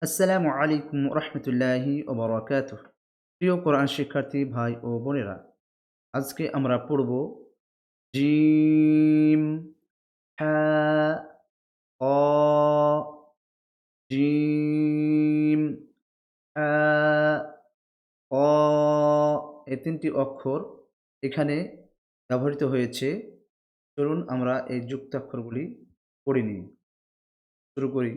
আসসালামু আলাইকুম রহমতুল্লাহি ও বরাকাতুহ। প্রিয় কোরআন শিক্ষার্থী ভাই ও বোনেরা, আজকে আমরা পড়ব জিম, হা, ক, জিম, হা, ক। এই তিনটি অক্ষর এখানে ব্যবহৃত হয়েছে। চলুন আমরা এই যুক্তাক্ষরগুলি পড়ে নিই। শুরু করি।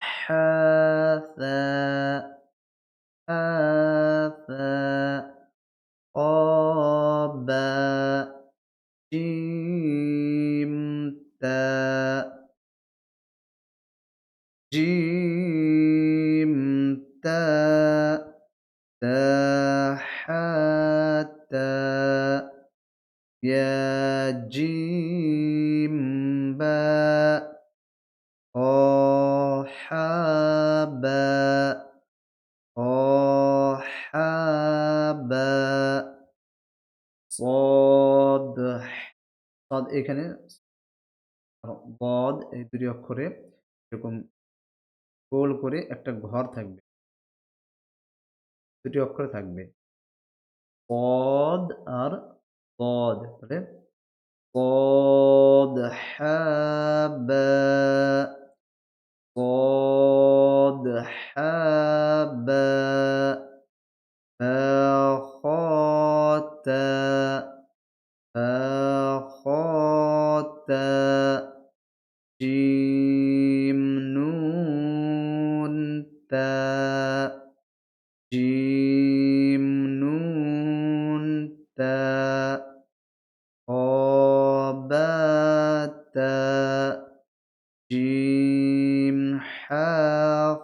হা, قَافَ جيم تاء جيم تاء تاء يا جيم باء باء باء صاد صاد এখানে বদ এই দুটি অক্ষরে এরকম গোল করে একটা ঘর থাকবে। দুটি অক্ষরে থাকবে। কদ আর বদ তাহলে কদ হাবা কদ হাবা আখাতা আখাতা জিম নুন তা জিম নুন তা বা তা জিম হা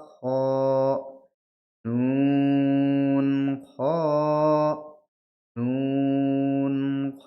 খ নুন খ নুন খ